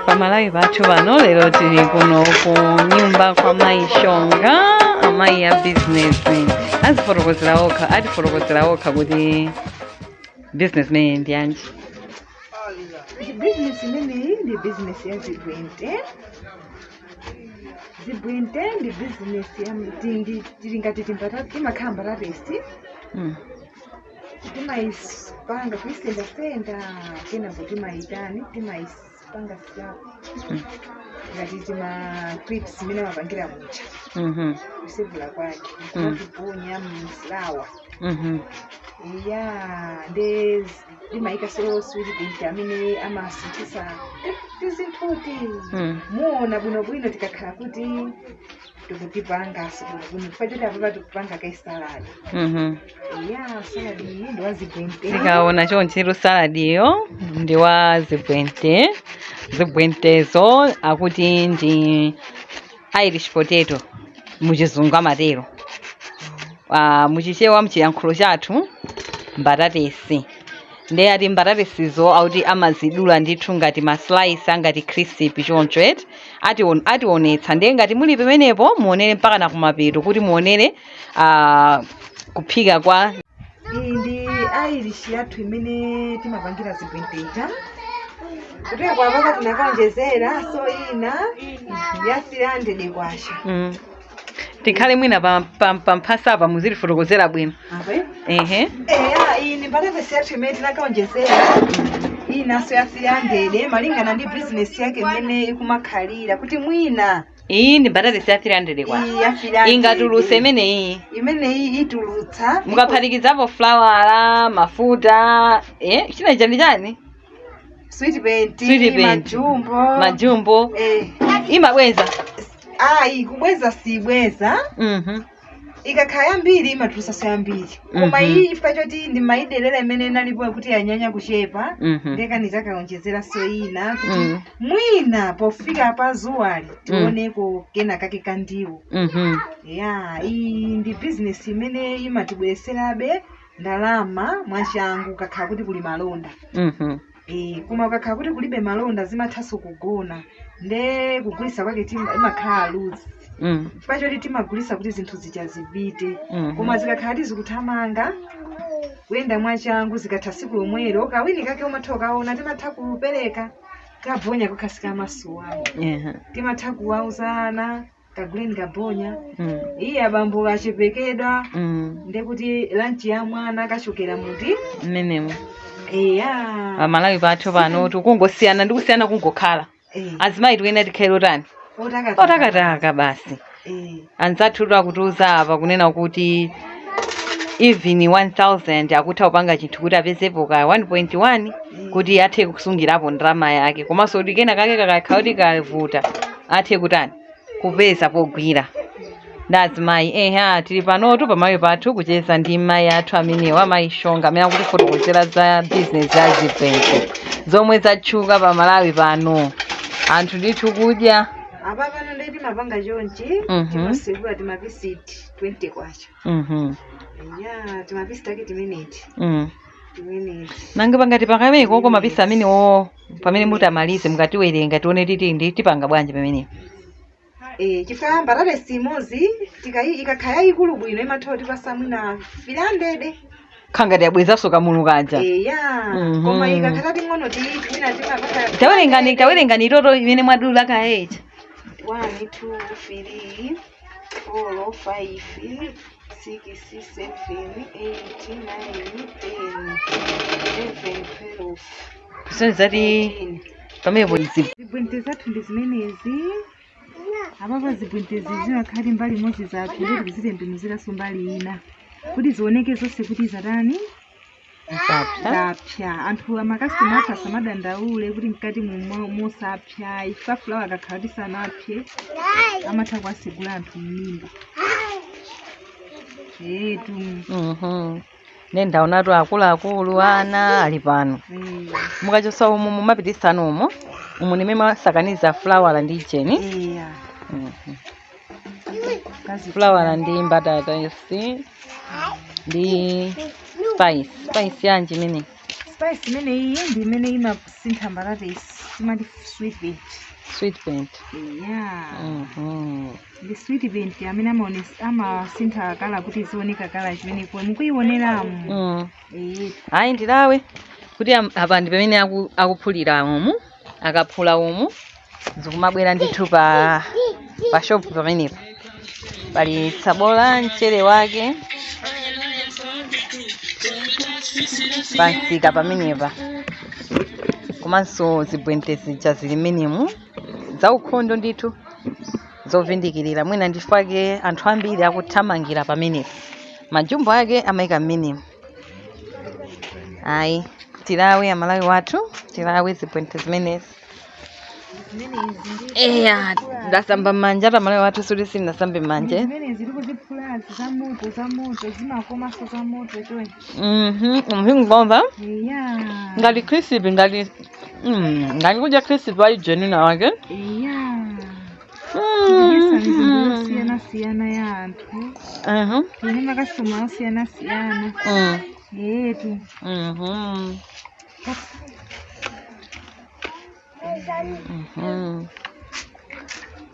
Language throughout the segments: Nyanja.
Pamalawi bathu bano lero tili kuno ku nyumba kwa maishonga amayi ya business atifotokozera okha kuti business imene ndi yanji. Business imeneyi ndi business ya Zibwente. Zibwente ndi business ya tili ngati timakhala mbatatesi timayipanga kuisendasenda kenako timayitani timayipanga silapo ngati tima clips imene mapangira mucha kusevula kwake kumatiponya msilawa ya ndezi timayika so sweet binti amene amasintisa tizinthuti muona bwinobwino tikakhala kuti tikutipanga bwinobwino chifukwa apa tikupanga kai saladi ya saladi iyi ndi wa Zibwente. Tikaona chonchero saladi iyo ndi wa Zibwente. Zibwentezo akuti ndi Irish potato muchizungu amatero. Muchichewa mchiyankhulo chathu mbatatesi. Ndi ati mbatatesizo auti amazidula ndithu ngati maslice angati crispy choncho eti ationetsa ndiye ngati muli pamenepo muonere mpaka na kumapeto kuti muonere kuphika kwa ndi Irish yathu imene timapangira Zibwente ita kuteka kwa papa tinakaonjezera so ina ya 300 kwasha. Tikhale mwina pamphasa apa muzilifotokozera bwino. Iyi ndi mbatatesi yathu imene tinakaonjezera inaso ya 300 malingana ndi business yake imene ikumakhalira kuti mwina iyi ndi mbatatesi ya 300 kwa ingatulutse imeneyi itulutsa mukaphatikizapo flour mafuta china chani sweet paint majumbo imabweza kubweza sibweza ikakhala yambiri imatulutsa yambiri koma iyi chifukwa choti ndi mayidelera imene inalipo kuti yanyanya kuchepa ndeka nditakaonjezera so ina kuti mwina pofika pa zuwali tioneko kena kake kandiwo. Iyi ndi business imene imatibwereserabe ndalama mwachangu kakhala kuti kuli malonda. Koma ukakhala kuti kulibe malonda zimathanso kugona nde kugulisa kwake imakhala luzi chifukwa choti timagulisa kuti zinthu zichazipite koma zikakhala tizikuthamanga kuyenda mwachangu zikatha siku lomwelo kawiri kake umatha kaona timatha kupereka kabonya kukhasika masuwa timatha kuwauzana kaguleni kabonya iye abambo achepekedwa ndekuti lanchi ya mwana kachokera muti mmenemo. Malawi pathu pano tikungosiyana ndi kusiyana kungokhala azimayi tikuyena tikhale tani otakataka basi. Anzathu akutiuza apa kunena kuti even 1000 akutha kupanga chinthu kuti apezepo ka 1.1 kuti athe kusungirapo ndalama yake komanso kuti kena kake kakakhala kuti kavuta athe kutani kupeza pogwira ndazimayi. Tili panotu pamayi pathu kucheza ndi mayi athu amenewa maishonga amene akutifotokozera za business ya Zibwente zomwe zatchuka pa Malawi pano anthu ndithu kudya apa pano ndi timapanga chonchi timasegula timapisi 20 kwacha timapisi take timeneti nange pangati pakameko koma mapisi amenewo pamene mutamalize mukatiwerenga tione titi ndi tipanga bwanji pamenepo. Chifukwa mbatatesi imodzi ikakhala ikulu bwino imatha kuti pasamwina 300 khangati yabwezaso kamunu kaja. Koma ikakhala ting'ono twina timapanga tawerengani toto imene mwadula kaecha 1 2 3 4 5 6 7 8 9 10 11 12 kusenzati pamenepo Zibwente zathu ndi zimenezi. Apapa Zibwente zimakhala mbali imodzi zathu kuti zitembenuziraso mbali ina kuti zioneke zonse kuti zatani zapsa. Anthu amakasitoma athu asamadandaule kuti mkati mosapsa chifukwa flour akakhala kuti sanapse amatha kuwasegula anthu m'mimba. Ndaonatu akuluakulu ana ali pano mukachosa umu mumapitisa umu nimene masakaniza flour ndi cheni flour ndi mbatata ndi spice yanji imene spice imene iyi ndi imene imasintha mbalate imati sweet bent. Sweet bent. Yeah. The sweet bent amene amasintha kala kuti zioneka kala chimene kwa mukuioneramu. Ayi ndilawe kuti apa ndi pamene akuphulira umu akaphula umu zikumabwera ndithu pa shop pamenepa pali tsabola mchere wake pansika pamenepa komanso zibwente zija zili menemu zaukhondo ndithu zovindikirira mwina ndifake anthu ambiri akuthamangira pamenepa majumbo ake amayika menemu. Ayi tilawe amalawi wathu tilawe zibwente zimenezi. Eya ndasamba manja amalawi wathu suti sinasambe manje. Zimenezi zikuziphula zamoto zimakomanso zamoto chonchi. Ngomba Yeah. ngali crispy ngali kudya crispy pali jenina wake. Siyana ya anthu. Tine makasitoma siyana. Yetu.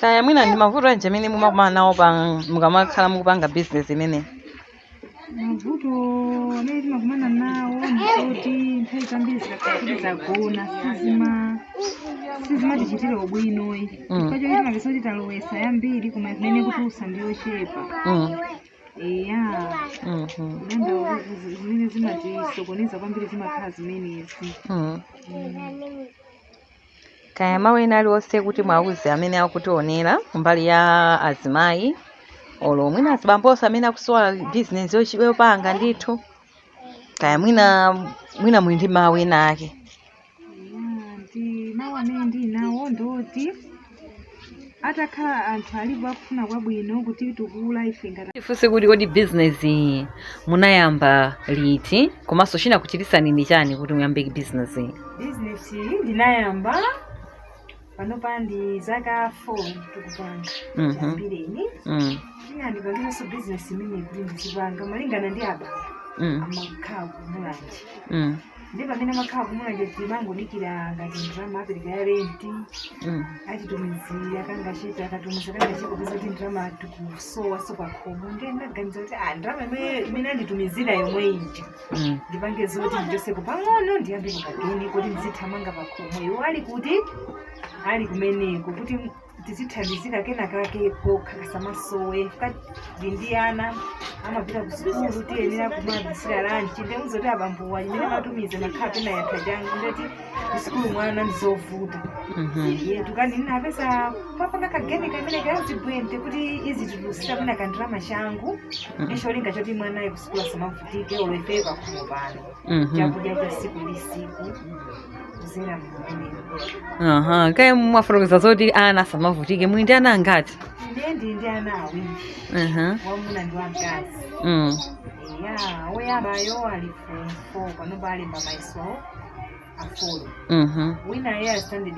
Kaya mwina ndi mavuto anje amene mumakumana nawo mukamakhala mukupanga business imene. Mavuto amene timakumana nawo ndikuti nthawi zambiri zikakhala zagona sizimatichitira ubwinoyi. Chifukwa choti timapeza kuti talowesa yambiri koma zimene kuti usandiyochepa. Nenda zimene zimatisokoneza kwambiri zimakhala zimenezi. Kaya mawena aliwonse kuti mwauze amene akutionera kumbali ya azimayi olo mwina azibambosa amene akusowa business yopanga ndithu kaya mwina muli ndi mawu ena ake. Ndi mawu amene ndinawo ndoti atakhala anthu alipo akufuna kwabwino kuti tukula ife ngati tifunse kuti kodi business munayamba liti komanso chinakuchitisani ndi chani kuti muyambe business iyi? Business ndinayamba panopa ndi zaka 4 tikupanga chambireni. Ndinandipangiranso business imene kuti ndizipanga malingana ndi ababa amakhala kumulanje. Ndi pamene amakhala kumulanje timangodikira ngati ndrama apereka ya renti atitumizira kangachita akatumiza kangachita kupeza kuti ndrama tikusowa pakhomo. Ndi ndaganiza kuti ndrama imene anditumizira yomwe ija ndipange zoti ndichoseko pang'ono ndiyambe kukageni kuti ndizithamanga pakhomo. Iwo ali kumeneko kuti tizithandizira kenakakeko kakasamasowe ndi ana amapita ku sukulu tiyenera kumwabisira lanchi ndemuzoti abambuwa imene matumize makhala pena yakha jangu ndeti ku sukulu mwana ndizovuta. Tukani ndinapeza papanga kageni kamene kazibwente kuti izi tilusira pena kandirama changu nesholinga choti mwanaye ku sukulu asamavutike oloife pakhomo pano chakudya cha siku ndi siku kuzera mwenyewe. Kaya mwafotokoza zoti ana asamavutike muli ndi ana angati? Ndi ana awiri. Wamuna ndi wamkazi. Woyambayo ali form 4 panopa alemba maiso a 4. Wina ye standard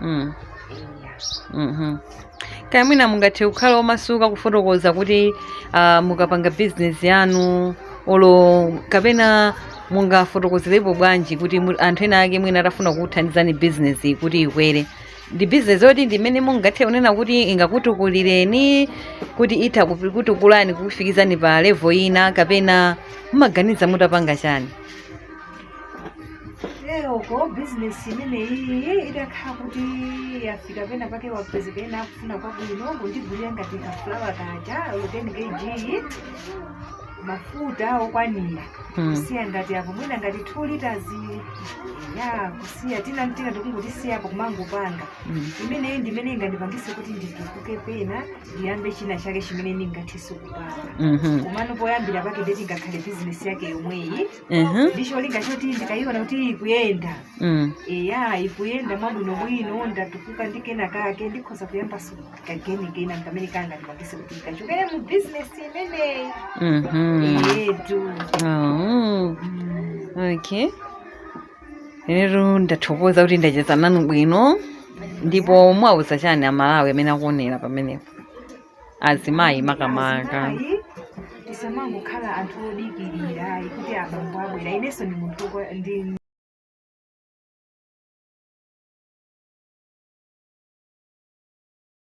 6. Kaya mwina mungathe kukhala omasuka kufotokoza kuti mukapanga business yanu olo kapena mungafotokozerepo bwanji kuti anthu ena ake mwina atafuna kuthandizani business kuti ikwere? Ndi business yoti ndimene mungathe kunena kuti ingakutukulireni kuti itha kutukulani kukufikizani pa level ina kapena mumaganiza mutapanga chani? Ko business imene iyi itakhala kuti yafika pena pake wapezekena akufuna kwabwino kundigulira ngati kafulawa kaja 10 kg mafuta okwanira kusiya ngati apo mwina ngati 2 liters kusiya tina tikungoti siya apo kumangopanga imene ndimene ingandipangise kuti nditukuke pena ndiyambe china chake chimene ndingathiso kupanga kumano poyambira pake ndeti ngakhale business yake yomweyi ndicholinga choti ndikayiona kuti ikuyenda ikuyenda mwabwinobwino ndatukuka ndikena kake ndikhoza kuyambaso kageni kena kamene kangandipangise kuti ndikachokere mu business imeneyi. Okay. Lero ndathokoza kuti ndacheza nanu bwino ndipo mwauza chani amalawi amene akuonera pamenepo azimayi makamaka. tisamangokhala anthu odikirira kuti abambo abwera. Inenso ndi munthu ndi